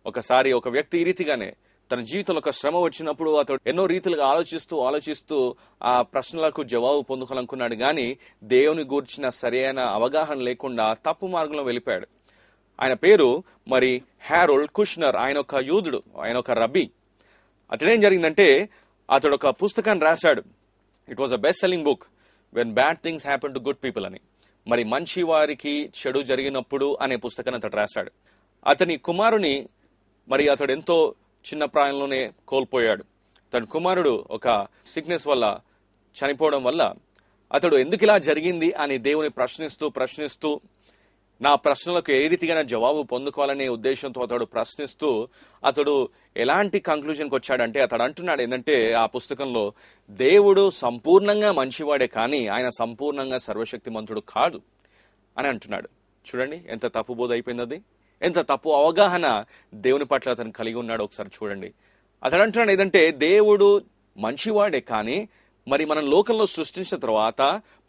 ఒకసారి ఒక వ్యక్తి ఈ రీతిగానే తన జీవితంలో ఒక శ్రమ వచ్చినప్పుడు అతడు ఎన్నో రీతిలుగా ఆలోచిస్తూ ఆ ప్రశ్నలకు జవాబు పొందుకోవాలనుకున్నాడు, కానీ దేవుని గూర్చిన సరైన అవగాహన లేకుండా తప్పు మార్గంలో వెళ్ళిపోయాడు. ఆయన పేరు మరి హ్యారోల్డ్ కుష్నర్. ఆయన ఒక యూదుడు, ఆయన ఒక రబ్బీ. అతడేం జరిగిందంటే అతడు ఒక పుస్తకాన్ని రాశాడు. It was a best selling book, when bad things happen to good people అని. మరి మంచి వారికి చెడు జరిగినప్పుడు అనే పుస్తకాన్ని అతడు రాశాడు. అతని కుమారుని మరి అతడు ఎంతో చిన్న ప్రాయంలోనే కోల్పోయాడు. తన కుమారుడు ఒక సిక్నెస్ వల్ల చనిపోవడం వల్ల అతడు ఎందుకు ఇలా జరిగింది అని దేవుని ప్రశ్నిస్తూ నా ప్రశ్నలకు ఏ రీతిగా జవాబు పొందుకోవాలనే ఉద్దేశంతో అతడు ప్రశ్నిస్తూ అతడు ఎలాంటి కంక్లూజన్కి వచ్చాడంటే అతడు అంటున్నాడు ఏంటంటే ఆ పుస్తకంలో, దేవుడు సంపూర్ణంగా మంచివాడే కానీ ఆయన సంపూర్ణంగా సర్వశక్తిమంతుడు కాదు అని అంటున్నాడు. చూడండి ఎంత తప్పు బోధ అయిపోయింది, అది ఎంత తప్పు అవగాహన దేవుని పట్ల అతను కలిగి ఉన్నాడు. ఒకసారి చూడండి, అతడు అంటున్నాడు ఏదంటే దేవుడు మంచివాడే కానీ మరి మనం లోకంలో సృష్టించిన తర్వాత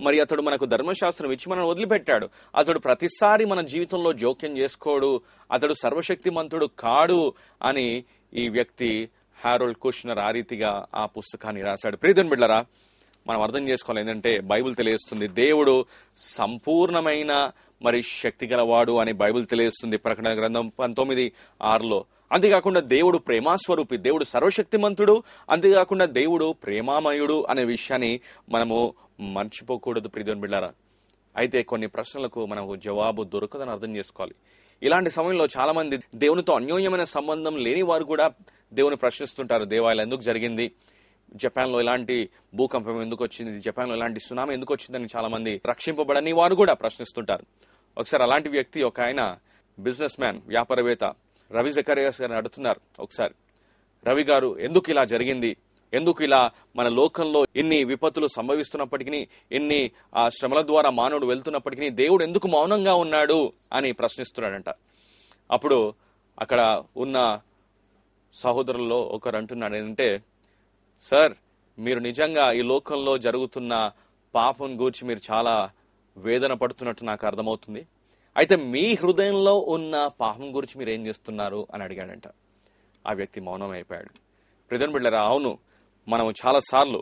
మరి అతడు మనకు ధర్మశాస్త్రం ఇచ్చి మనం వదిలిపెట్టాడు. అతడు ప్రతిసారి మన జీవితంలో జోక్యం చేసుకోడు, అతడు సర్వశక్తిమంతుడు కాడు అని ఈ వ్యక్తి హ్యారోల్డ్ కుష్నర్ ఆ రీతిగా ఆ పుస్తకాన్ని రాశాడు. ప్రియదేవుని బిడ్డలారా, మనం అర్థం చేసుకోవాలి ఏంటంటే బైబిల్ తెలియజేస్తుంది దేవుడు సంపూర్ణమైన మరి శక్తి గలవాడు అని బైబిల్ తెలియజేస్తుంది ప్రకటన గ్రంథం 19:6లో. అంతేకాకుండా దేవుడు ప్రేమాస్వరూపి, దేవుడు సర్వశక్తిమంతుడు, అంతేకాకుండా దేవుడు ప్రేమామయుడు అనే విషయాన్ని మనము మర్చిపోకూడదు ప్రియదేవుని బిడ్డలారా. అయితే కొన్ని ప్రశ్నలకు మనకు జవాబు దొరకదని అర్థం చేసుకోవాలి. ఇలాంటి సమయంలో చాలా మంది దేవునితో అన్యోన్యమైన సంబంధం లేని వారు కూడా దేవుని ప్రశ్నిస్తుంటారు. దేవా ఇలా ఎందుకు జరిగింది, జపాన్లో ఇలాంటి భూకంపం ఎందుకు వచ్చింది, జపాన్లో ఇలాంటి సునామీ ఎందుకు వచ్చిందని చాలా మంది రక్షింపబడని వారు కూడా ప్రశ్నిస్తుంటారు. ఒకసారి అలాంటి వ్యక్తి ఒక ఆయన బిజినెస్ మ్యాన్, వ్యాపారవేత్త రవి జకరియాస్ గారిని అడుగుతున్నారు. ఒకసారి రవి గారు, ఎందుకు ఇలా జరిగింది, ఎందుకు ఇలా మన లోకంలో ఎన్ని విపత్తులు సంభవిస్తున్నప్పటికీ, ఎన్ని శ్రమల ద్వారా మానవుడు వెళ్తున్నప్పటికీ దేవుడు ఎందుకు మౌనంగా ఉన్నాడు అని ప్రశ్నిస్తున్నాడంట. అప్పుడు అక్కడ ఉన్న సహోదరుల్లో ఒకరు అంటున్నాడు ఏంటంటే, సార్ మీరు నిజంగా ఈ లోకంలో జరుగుతున్న పాపం గూర్చి మీరు చాలా వేదన పడుతున్నట్టు నాకు అర్థమవుతుంది. అయితే మీ హృదయంలో ఉన్న పాపం గురించి మీరు ఏం చేస్తున్నారు అని అడిగాడంట. ఆ వ్యక్తి మౌనం అయిపోయాడు. ప్రియదేవుని బిడ్డలారా, అవును, మనం చాలా సార్లు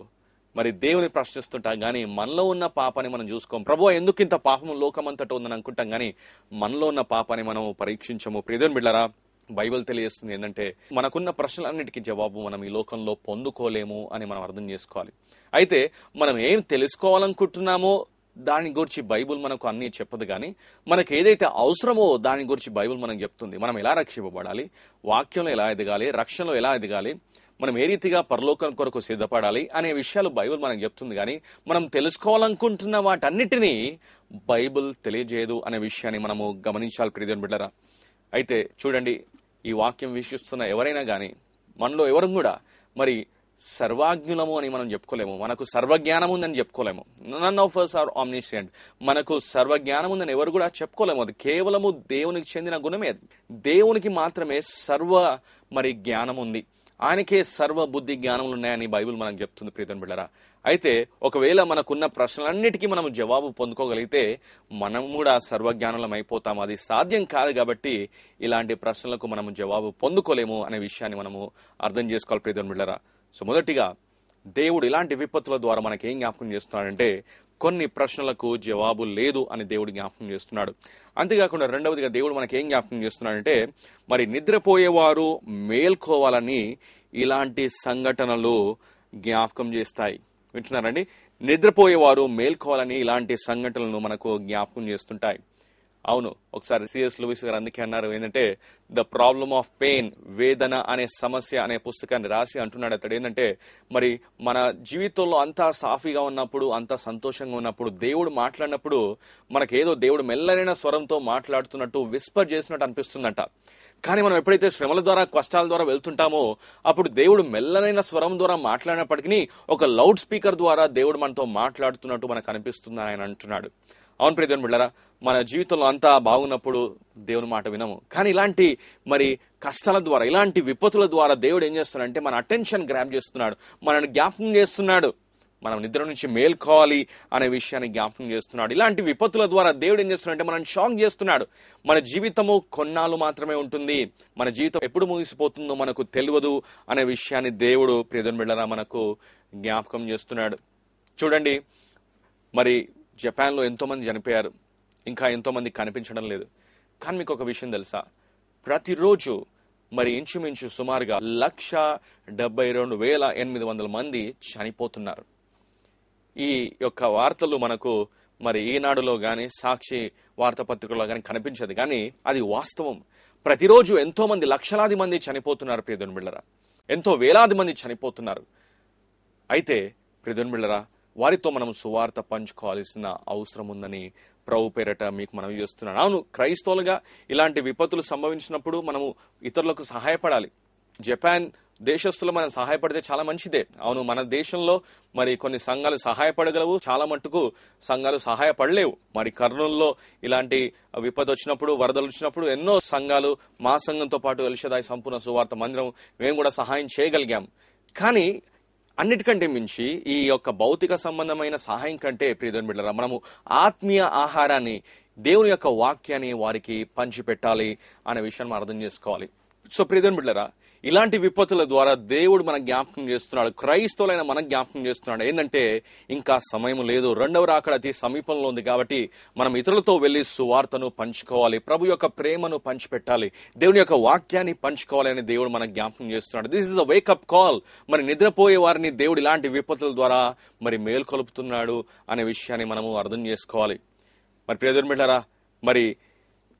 మరి దేవుని ప్రశ్నిస్తుంటాం, కానీ మనలో ఉన్న పాపాన్ని మనం చూసుకోం. ప్రభువా ఎందుకు ఇంత పాపం లోకమంతటా ఉందని అనుకుంటాం, కానీ మనలో ఉన్న పాపాన్ని మనం పరీక్షించము. ప్రియదేవుని బిడ్డలారా, బైబిల్ తెలియజేస్తుంది ఏంటంటే మనకున్న ప్రశ్నలన్నిటికీ జవాబు మనం ఈ లోకంలో పొందుకోలేము అని మనం అర్థం చేసుకోవాలి. అయితే మనం ఏం తెలుసుకోవాలనుకుంటున్నామో దాని గురించి బైబుల్ మనకు అన్ని చెప్పదు, కానీ మనకు ఏదైతే అవసరమో దాని గురించి బైబుల్ మనకు చెప్తుంది. మనం ఎలా రక్షింపబడాలి, వాక్యంలో ఎలా ఎదగాలి, రక్షణలో ఎలా ఎదగాలి, మనం ఏ రీతిగా పరలోకం కొరకు సిద్ధపడాలి అనే విషయాలు బైబుల్ మనకు చెప్తుంది. కానీ మనం తెలుసుకోవాలనుకుంటున్న వాటన్నిటినీ బైబుల్ తెలియజేయదు అనే విషయాన్ని మనము గమనించాలి ప్రియదేవుని బిడ్డలారా. అయితే చూడండి, ఈ వాక్యం వీక్షిస్తున్న ఎవరైనా కానీ మనలో ఎవరు కూడా మరి సర్వజ్ఞులము అని మనం చెప్పుకోలేము, మనకు సర్వజ్ఞానం ఉందని చెప్పుకోలేము. None of us are omniscient. మనకు సర్వజ్ఞానం ఉందని ఎవరు కూడా చెప్పుకోలేము. అది కేవలము దేవునికి చెందిన గుణమే. అది దేవునికి మాత్రమే సర్వ మరి జ్ఞానం ఉంది, ఆయనకే సర్వ బుద్ధి జ్ఞానములు ఉన్నాయని బైబిల్ మనకు చెప్తుంది ప్రియదేవుని బిడ్డలారా. అయితే ఒకవేళ మనకున్న ప్రశ్నలన్నిటికీ మనం జవాబు పొందుకోగలిగితే మనం కూడా సర్వజ్ఞానం అయిపోతాం. అది సాధ్యం కాదు కాబట్టి ఇలాంటి ప్రశ్నలకు మనము జవాబు పొందుకోలేము అనే విషయాన్ని మనము అర్థం చేసుకోవాలి ప్రియదేవుని బిడ్డలారా. సో మొదటిగా దేవుడు ఇలాంటి విపత్తుల ద్వారా మనకి ఏం జ్ఞాపకం చేస్తున్నాడంటే కొన్ని ప్రశ్నలకు జవాబు లేదు అని దేవుడు జ్ఞాపకం చేస్తున్నాడు. అంతేకాకుండా రెండవదిగా దేవుడు మనకి ఏం జ్ఞాపకం చేస్తున్నాడంటే మరి నిద్రపోయేవారు మేల్కోవాలని ఇలాంటి సంఘటనలు జ్ఞాపకం చేస్తాయి. వింటున్నారండి, నిద్రపోయేవారు మేల్కోవాలని ఇలాంటి సంఘటనలను మనకు జ్ఞాపకం చేస్తుంటాయి. అవును, ఒకసారి సిఎస్ లూయిస్ గారు అందుకే అన్నారు ఏంటంటే ద ప్రాబ్లమ్ ఆఫ్ పెయిన్, వేదన అనే సమస్య అనే పుస్తకాన్ని రాసి అంటున్నాడు అతడు ఏంటంటే మరి మన జీవితంలో అంతా సాఫీగా ఉన్నప్పుడు, అంతా సంతోషంగా ఉన్నప్పుడు, దేవుడు మాట్లాడినప్పుడు మనకేదో దేవుడు మెల్లరైన స్వరంతో మాట్లాడుతున్నట్టు విస్పర్ చేసినట్టు అనిపిస్తుందంట. కానీ మనం ఎప్పుడైతే శ్రమల ద్వారా కష్టాల ద్వారా వెళ్తుంటామో అప్పుడు దేవుడు మెల్లనైన స్వరం ద్వారా మాట్లాడినప్పటికీ ఒక లౌడ్ స్పీకర్ ద్వారా దేవుడు మనతో మాట్లాడుతున్నట్టు మనకు అనిపిస్తుంది ఆయన అంటున్నాడు. అవును ప్రియదేవుని బిడ్డలారా, మన జీవితంలో అంతా బాగున్నప్పుడు దేవుని మాట వినము, కానీ ఇలాంటి మరి కష్టాల ద్వారా, ఇలాంటి విపత్తుల ద్వారా దేవుడు ఏం చేస్తున్నాడంటే మన అటెన్షన్ గ్రాప్ చేస్తున్నాడు, మనల్ని జ్ఞాపకం చేస్తున్నాడు. మనం నిద్ర నుంచి మేల్కోవాలి అనే విషయాన్ని జ్ఞాపకం చేస్తున్నాడు. ఇలాంటి విపత్తుల ద్వారా దేవుడు ఏం చేస్తున్నాడు అంటే మనం షాక్ చేస్తున్నాడు. మన జీవితము కొన్నాళ్ళు మాత్రమే ఉంటుంది, మన జీవితం ఎప్పుడు ముగిసిపోతుందో మనకు తెలియదు అనే విషయాన్ని దేవుడు ప్రియమైన బిడ్డలారా మనకు జ్ఞాపకం చేస్తున్నాడు. చూడండి, మరి జపాన్లో ఎంతో మంది చనిపోయారు, ఇంకా ఎంతో మంది కనిపించడం లేదు. కానీ మీకు ఒక విషయం తెలుసా, ప్రతిరోజు మరి ఇంచుమించు సుమారుగా 1,72,800 మంది చనిపోతున్నారు. ఈ యొక్క వార్తలు మనకు మరి ఈనాడులో గాని సాక్షి వార్తాపత్రికలో గాని కనిపించదు, కానీ అది వాస్తవం. ప్రతిరోజు ఎంతో మంది, లక్షలాది మంది చనిపోతున్నారు ప్రియమైన బిడ్డలారా, ఎంతో వేలాది మంది చనిపోతున్నారు. అయితే ప్రియమైన బిడ్డలారా, వారితో మనం సువార్త పంచుకోవాల్సిన అవసరం ఉందని ప్రభు పేరట మీకు మనవి చేస్తున్నాను. అవును, క్రైస్తవులుగా ఇలాంటి విపత్తులు సంభవించినప్పుడు మనము ఇతరులకు సహాయపడాలి. జపాన్ దేశస్తులు మనం సహాయపడితే చాలా మంచిదే. అవును, మన దేశంలో మరి కొన్ని సంఘాలు సహాయపడగలవు, చాలా మట్టుకు సంఘాలు సహాయపడలేవు. మరి కర్నూలులో ఇలాంటి విపత్తు వచ్చినప్పుడు, వరదలు వచ్చినప్పుడు ఎన్నో సంఘాలు, మా సంఘంతో పాటు ఎల్షదాయి సంపూర్ణ సువార్త మందిరం మేము కూడా సహాయం చేయగలిగాం. కానీ అన్నిటికంటే మించి ఈ యొక్క భౌతిక సంబంధమైన సహాయం కంటే ప్రియమైన బిడ్డలారా, మనము ఆత్మీయ ఆహారాన్ని, దేవుని యొక్క వాక్యాన్ని వారికి పంచిపెట్టాలి అనే విషయాన్ని మనం అర్థం చేసుకోవాలి. సో ప్రియమైన బిడ్డలారా, ఇలాంటి విపత్తుల ద్వారా దేవుడు మనకు జ్ఞాపకం చేస్తున్నాడు, క్రైస్తవులైన మనకు జ్ఞాపకం చేస్తున్నాడు. ఏంటంటే ఇంకా సమయం లేదు, రెండవ రాకడ అతి సమీపంలో ఉంది. కాబట్టి మనం ఇతరులతో వెళ్లి సువార్తను పంచుకోవాలి, ప్రభు యొక్క ప్రేమను పంచిపెట్టాలి, దేవుని యొక్క వాక్యాన్ని పంచుకోవాలి అని దేవుడు మనకు జ్ఞాపకం చేస్తున్నాడు. This is a wake up call. మరి నిద్రపోయే వారిని దేవుడు ఇలాంటి విపత్తుల ద్వారా మరి మేల్కొలుపుతున్నాడు అనే విషయాన్ని మనము అర్థం చేసుకోవాలి. మరి ప్రియమైన బిడ్డలారా, మరి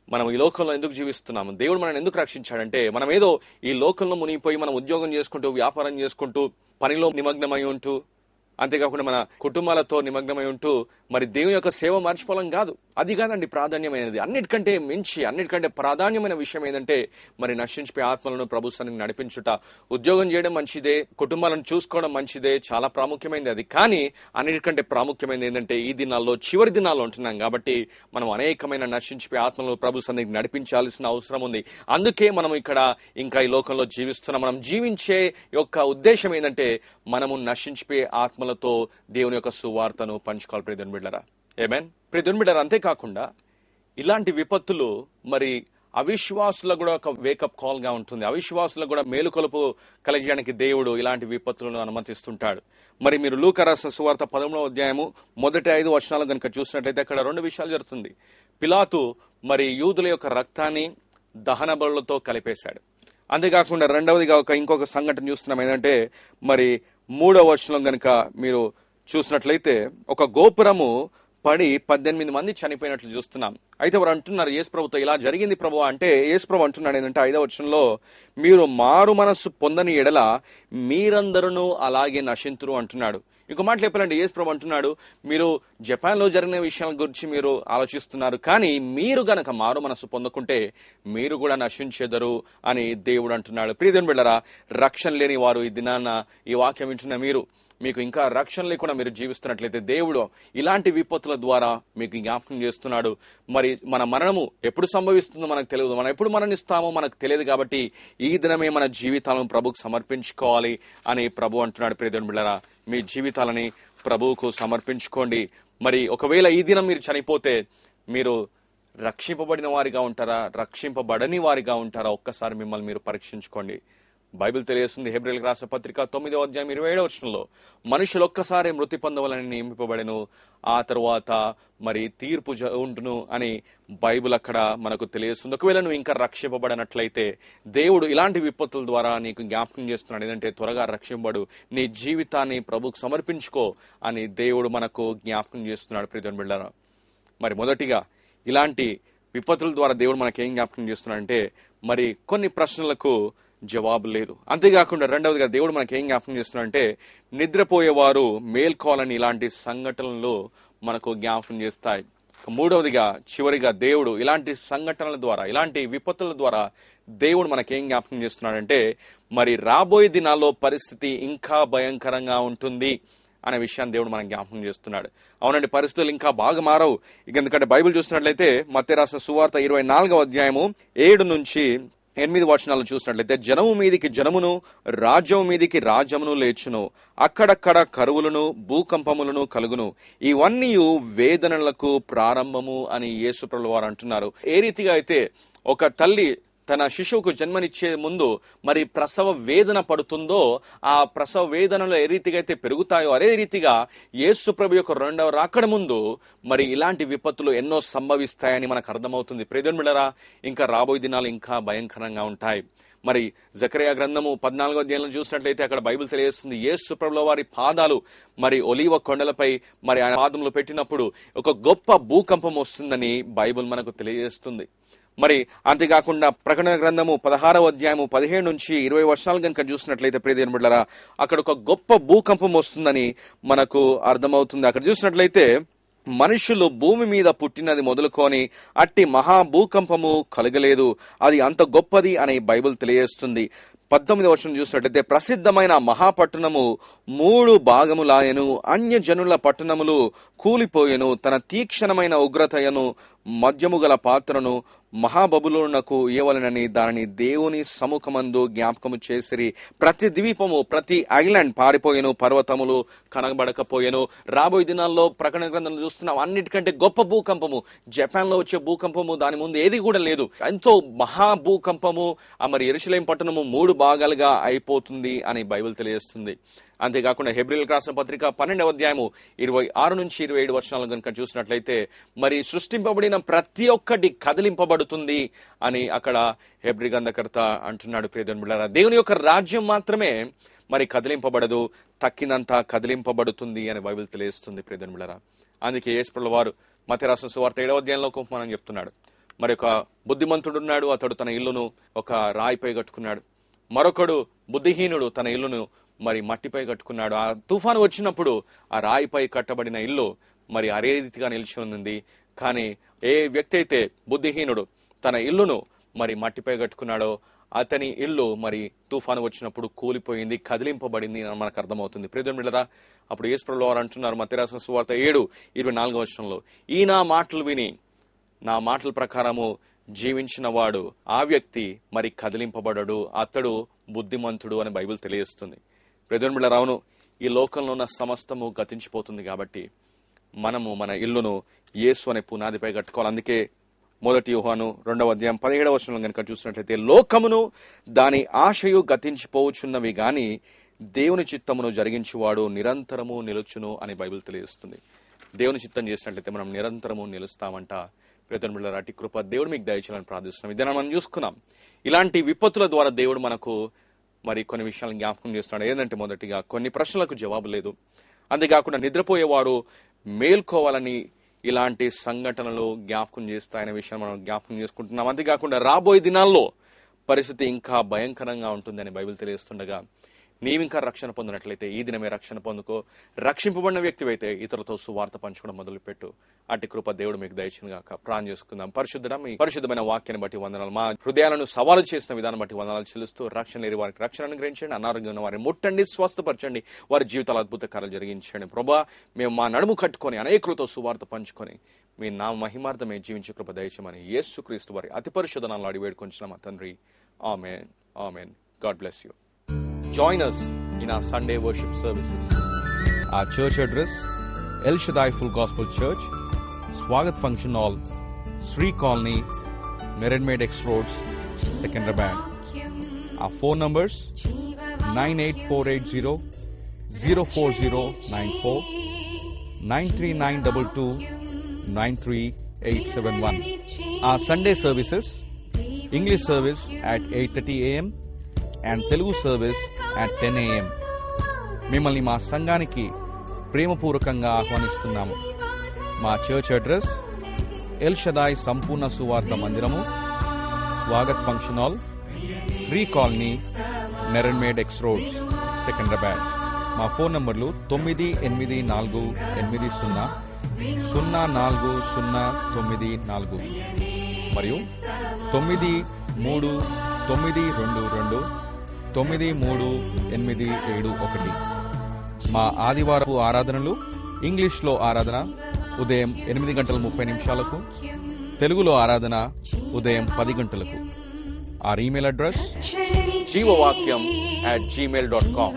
మనం ఈ లోకంలో ఎందుకు జీవిస్తున్నాము, దేవుడు మనల్ని ఎందుకు రక్షించాడంటే, మనం ఏదో ఈ లోకంలో మునిగిపోయి మనం ఉద్యోగం చేసుకుంటూ, వ్యాపారం చేసుకుంటూ, పనిలో నిమగ్నమై ఉంటూ, అంతేకాకుండా మన కుటుంబాలతో నిమగ్నమై ఉంటూ మరి దేవుని యొక్క సేవ మర్చిపోవడం కాదు. అది కాదండి ప్రాధాన్యమైనది. అన్నిటికంటే మించి, అన్నిటికంటే ప్రాధాన్యమైన విషయం ఏంటంటే మరి నశించిపోయే ఆత్మలను ప్రభు సన్నిధికి నడిపించుట. ఉద్యోగం చేయడం మంచిదే, కుటుంబాలను చూసుకోవడం మంచిదే, చాలా ప్రాముఖ్యమైనది అది. కానీ అన్నిటికంటే ప్రాముఖ్యమైనది ఏంటంటే ఈ దినాల్లో, చివరి దినాల్లో ఉంటున్నాం కాబట్టి మనం అనేకమైన నశించిపోయే ఆత్మలను ప్రభు సన్నిధికి నడిపించాల్సిన అవసరం ఉంది. అందుకే మనం ఇక్కడ ఇంకా ఈ లోకంలో జీవిస్తున్నాం. మనం జీవించే యొక్క ఉద్దేశం ఏంటంటే మనము నశించిపోయే ఆత్మలతో దేవుని యొక్క సువార్తను పంచుకోవాలి ప్రియమైన బిడ్డలారా. ఆమేన్. ప్రియమైన బిడ్డలారా, అంతేకాకుండా ఇలాంటి విపత్తులు మరి అవిశ్వాసులకు కూడా ఒక వేకప్ కాల్ గా ఉంటుంది. అవిశ్వాసులకు కూడా మేలుకొలుపు కలిగడానికి దేవుడు ఇలాంటి విపత్తులను అనుమతిస్తుంటాడు. మరి మీరు లూకా రాసిన సువార్త 13వ అధ్యాయము మొదటి 5 వచనాలు కనుక చూసినట్లయితే అక్కడ 2 విషయాలు జరుగుతుంది. పిలాతు మరి యూదుల యొక్క రక్తాన్ని దహన బలులతో కలిపేశాడు. అంతేకాకుండా రెండవదిగా ఇంకొక సంఘటన చూస్తున్నాం. ఏంటంటే మరి 3వ వచనం కనుక మీరు చూసినట్లయితే ఒక గోపురము పడి 18 మంది చనిపోయినట్లు చూస్తున్నాం. అయితే వారు అంటున్నారు, యేసు ప్రభుతో ఇలా జరిగింది ప్రభు అంటే, యేసు ప్రభు అంటున్నాడు ఏంటంటే 5వ వచనంలో, మీరు మారు మనస్సు పొందని ఎడల మీరందరూ అలాగే నశింతురు అంటున్నాడు. ఇంకో మాట చెప్పాలంటే యేసు ప్రభు అంటున్నాడు, మీరు జపాన్ లో జరిగిన విషయాల గురించి మీరు ఆలోచిస్తున్నారు, కానీ మీరు గనక మారు మనస్సు పొందకుంటే మీరు కూడా నశించెదరు అని దేవుడు అంటున్నాడు. ప్రియమైన బిడ్డలారా, రక్షణ లేని వారు ఈ దినాన ఈ వాక్యం వింటున్న మీకు ఇంకా రక్షణ లేకుండా మీరు జీవిస్తున్నట్లయితే దేవుడు ఇలాంటి విపత్తుల ద్వారా మీకు జ్ఞాపకం చేస్తున్నాడు. మరి మన మరణము ఎప్పుడు సంభవిస్తుందో మనకు తెలియదు, మనం ఎప్పుడు మరణిస్తామో మనకు తెలియదు. కాబట్టి ఈ దినమే మన జీవితాలను ప్రభువుకు సమర్పించుకోవాలి అని ప్రభు అంటున్నాడు. ప్రియమైన బిడ్డలారా, మీ జీవితాలని ప్రభువుకు సమర్పించుకోండి. మరి ఒకవేళ ఈ దినం మీరు చనిపోతే మీరు రక్షింపబడిన వారిగా ఉంటారా, రక్షింపబడని వారిగా ఉంటారా? ఒక్కసారి మిమ్మల్ని మీరు పరీక్షించుకోండి. బైబిల్ తెలియజేస్తుంది, హెబ్రీయులకు రాసిన పత్రిక 9వ అధ్యాయం 27వ వచనంలో, మనుషులు ఒక్కసారి మృతి పొందవలని నియమింపబడెను, ఆ తరువాత మరి తీర్పు ఉంటును అని బైబిల్ అక్కడ మనకు తెలియజేస్తుంది. ఒకవేళ నువ్వు ఇంకా రక్షింపబడినట్లయితే దేవుడు ఇలాంటి విపత్తుల ద్వారా నీకు జ్ఞాపకం చేస్తున్నాడు. ఏంటంటే త్వరగా రక్షింపబడు, నీ జీవితాన్ని ప్రభుకు సమర్పించుకో అని దేవుడు మనకు జ్ఞాపకం చేస్తున్నాడు. ప్రియమైన బిడ్డలారా, మరి మొదటిగా ఇలాంటి విపత్తుల ద్వారా దేవుడు మనకేం జ్ఞాపకం చేస్తున్నాడంటే మరి కొన్ని ప్రశ్నలకు జవాబు లేదు. అంతేకాకుండా రెండవదిగా దేవుడు మనకి ఏం జ్ఞాపకం చేస్తున్నాడంటే నిద్రపోయేవారు మేల్కోవాలని ఇలాంటి సంఘటనలు మనకు జ్ఞాపకం చేస్తాయి. మూడవదిగా చివరిగా దేవుడు ఇలాంటి సంఘటనల ద్వారా, ఇలాంటి విపత్తుల ద్వారా దేవుడు మనకేం జ్ఞాపకం చేస్తున్నాడంటే మరి రాబోయే దినాల్లో పరిస్థితి ఇంకా భయంకరంగా ఉంటుంది అనే విషయాన్ని దేవుడు మనకు జ్ఞాపకం చేస్తున్నాడు. అవునండి, పరిస్థితులు ఇంకా బాగా మారవు. ఎందుకంటే బైబిల్ చూసినట్లయితే మత్తయి రాసిన సువార్త 24వ అధ్యాయము 7 నుంచి 8 వచనాలు చూసినట్లయితే, జనము మీదికి జనమును, రాజ్యము మీదికి రాజ్యమును లేచును, అక్కడక్కడ కరువులను భూకంపములను కలుగును, ఇవన్నీ వేదనలకు ప్రారంభము అని యేసుప్రభుల వారు అంటున్నారు. ఏ రీతిగా అయితే ఒక తల్లి తన శిశువుకు జన్మనిచ్చే ముందు మరి ప్రసవ వేదన పడుతుందో, ఆ ప్రసవ వేదనలు ఏ రీతిగా అయితే పెరుగుతాయో అదే రీతిగా యేసుప్రభు యొక్క రెండవ రాకడ ముందు మరి ఇలాంటి విపత్తులు ఎన్నో సంభవిస్తాయని మనకు అర్థమవుతుంది. ప్రియదేవులారా, ఇంకా రాబోయే దినాలు ఇంకా భయంకరంగా ఉంటాయి. మరి జకరియా గ్రంథము 14వ అధ్యాయంలో చూసినట్లయితే అక్కడ బైబిల్ తెలియజేస్తుంది, యేసుప్రభుల వారి పాదాలు మరి ఒలీవ కొండలపై మరి ఆయన పాదములు పెట్టినప్పుడు ఒక గొప్ప భూకంపం వస్తుందని బైబిల్ మనకు తెలియజేస్తుంది. మరి అంతేకాకుండా ప్రకటన గ్రంథము 16వ అధ్యాయము 17 నుంచి 20 వర్షాలు కనుక చూసినట్లయితే ప్రియదేవుని బిడ్డలారా, అక్కడ ఒక గొప్ప భూకంపం వస్తుందని మనకు అర్థమవుతుంది. అక్కడ చూసినట్లయితే మనుషులు భూమి మీద పుట్టినది మొదలుకొని అట్టి మహాభూకంపము కలగలేదు, అది అంత గొప్పది అని బైబిల్ తెలియజేస్తుంది. 19వ వచనం చూసినట్లయితే, ప్రసిద్ధమైన మహాపట్టణము 3 భాగములాయను, అన్యజనుల పట్టణములు కూలిపోయెను, తన తీక్షణమైన ఉగ్రతయను మద్యము గల పాత్రను మహాబబులోనునకు ఇవ్వవలెనని దానిని దేవుని సముఖమందు జ్ఞాపకము చేసిరి. ప్రతి ద్వీపము ప్రతి ఐలాండ్ పారిపోయెను, పర్వతములు కనబడకపోయెను. రాబోయే దినాల్లో ప్రకటన గ్రంథంలో చూస్తున్నాం, అన్నిటికంటే గొప్ప భూకంపము, జపాన్ లో వచ్చే భూకంపము దాని ముందు ఏది కూడా లేదు. ఎంతో మహాభూకంపము మరి యెరూషలేము పట్టణము 3 భాగాలుగా అయిపోతుంది అని బైబిల్ తెలియజేస్తుంది. అంతేకాకుండా హెబ్రీయులకు రాసిన పత్రిక 12వ అధ్యాయము 26 నుంచి 27 వచనాలు కనుక చూసినట్లయితే, మరి సృష్టింపబడిన ప్రతి ఒక్కటి కదిలింపబడుతుంది అని అక్కడ హెబ్రీ గ్రంథకర్త అంటున్నాడు. ప్రియదేవుని బిడ్డలారా, దేవుని యొక్క రాజ్యం మాత్రమే మరి కదిలింపబడదు, తక్కినంత కదిలింపబడుతుంది అని బైబిల్ తెలియజేస్తుంది. ప్రియదేవుని బిడ్డలారా, అందుకే యేసుప్రభుల వారు మత్తయి రాసిన సువార్త 7వ అధ్యాయంలో మనం చెప్తున్నాడు, మరి ఒక బుద్ధిమంతుడున్నాడు, అతడు తన ఇల్లును ఒక రాయిపై కట్టుకున్నాడు. మరొకడు బుద్ధిహీనుడు తన ఇల్లును మరి మట్టిపై కట్టుకున్నాడు. ఆ తుఫాను వచ్చినప్పుడు ఆ రాయిపై కట్టబడిన ఇల్లు మరి అదే రీతిగా నిలిచి ఉంది. కానీ ఏ వ్యక్తి అయితే బుద్ధిహీనుడు తన ఇల్లును మరి మట్టిపై కట్టుకున్నాడో అతని ఇల్లు మరి తుఫాను వచ్చినప్పుడు కూలిపోయింది, కదిలింపబడింది అని మనకు అర్థమవుతుంది. ప్రియదేవుని బిడ్డలారా, అప్పుడు యేసుప్రభుల వారు అంటున్నారు మత్తయి రాసిన సువార్త 7:24 వచనంలో, ఈ నా మాటలు విని నా మాటల ప్రకారము జీవించిన వాడు ఆ వ్యక్తి మరి కదిలింపబడడు, అతడు బుద్ధిమంతుడు అని బైబిల్ తెలియజేస్తుంది. ప్రియదేవుని బిడ్డలారా, అవును, ఈ లోకంలో ఉన్న సమస్తము గతించిపోతుంది కాబట్టి మనము మన ఇల్లును యేసు అనే పునాదిపై కట్టుకోవాలి. అందుకే 1 యోహాను 2వ అధ్యాయం 17వ వచనంలో కనుక చూసినట్లయితే, లోకమును దాని ఆశయు గతించిపోవచ్చున్నవి గాని దేవుని చిత్తమును జరిగించువాడు నిరంతరము నిలుచును అని బైబిల్ తెలియజేస్తుంది. దేవుని చిత్తం చేసినట్లయితే మనం నిరంతరము నిలుస్తామంట. ప్రియదేవుని బిడ్డలారా, అట్టి కృప దేవుడు మీకు దయచేయాలని ప్రార్థిస్తున్నాం. ఇదే మనం చూసుకున్నాం, ఇలాంటి విపత్తుల ద్వారా దేవుడు మనకు మరి కొన్ని విషయాలను జ్ఞాపకం చేస్తున్నాడు. ఏంటంటే, మొదటిగా కొన్ని ప్రశ్నలకు జవాబు లేదు. అంతేకాకుండా నిద్రపోయేవారు మేల్కోవాలని ఇలాంటి సంఘటనలు జ్ఞాపకం చేస్తాయనే విషయాన్ని మనం జ్ఞాపకం చేసుకుంటున్నాం. అంతేకాకుండా రాబోయే దినాల్లో పరిస్థితి ఇంకా భయంకరంగా ఉంటుందని బైబిల్ తెలియజేస్తుండగా, నీవింకా రక్షణ పొందినట్లయితే ఈ దినమే రక్షణ పొందుకో. రక్షింపబడిన వ్యక్తివైతే ఇతరులతో సువార్త పంచుకోవడం మొదలుపెట్టు. అట్టి కృప దేవుడు మీకు దయచేయును గాక. ప్రార్థన చేసుకుందాం. పరిశుద్ధుడా, మీ పరిశుద్ధమైన వాక్యాన్ని బట్టి వందనాలు. మా హృదయాలను సవాలు చేసిన విధానం బట్టి వందనాలు చెల్లిస్తూ, రక్షణ లేని వారికి రక్షణ అనుగ్రహించండి, అనారోగ్యం ఉన్న వారిని ముట్టండి, స్వస్థపరచండి, వారి జీవితాల అద్భుత కార్యాలు జరిగించండి. ప్రభా, మేము మా నడుము కట్టుకొని అనేకులతో సువార్త పంచుకొని మీ నా మహిమార్థమే జీవించే కృప దయచేయమని యేసుక్రీస్తు వారి అతి పరిశుద్ధ నామములో అడిగి వేడుకొంచున్నాం మా తండ్రి. ఆమేన్, ఆమేన్. God bless you. Join us in our Sunday worship services. Our church address, El Shaddai Full Gospel Church, Swagat Function Hall, Sri Colony, Merenmed X Roads, Secunderabad. Our phone numbers 98480 04094, 93922 93871. Our Sunday services, English service at 8:30 a.m. and Telugu service at 10 a.m. మిమ్మల్ని మా సంఘానికి ప్రేమపూర్వకంగా ఆహ్వానిస్తున్నాము. మా church address L షదాయ్ సంపూర్ణ సువార్త మందిరము, Swagat function hall, Shri colony, మెరన్మేడ్ ఎక్స్ రోడ్స్, సెకండ్రాబాద్. మా ఫోన్ నంబర్లు 9880040994 మరియు 9322938771. మా ఆదివారపు ఆరాధనలు ఇంగ్లీష్లో ఆరాధన ఉదయం 8:30 తెలుగులో ఆరాధన ఉదయం 10 గంటలకు. Our email address, jeevavakyam@gmail.com.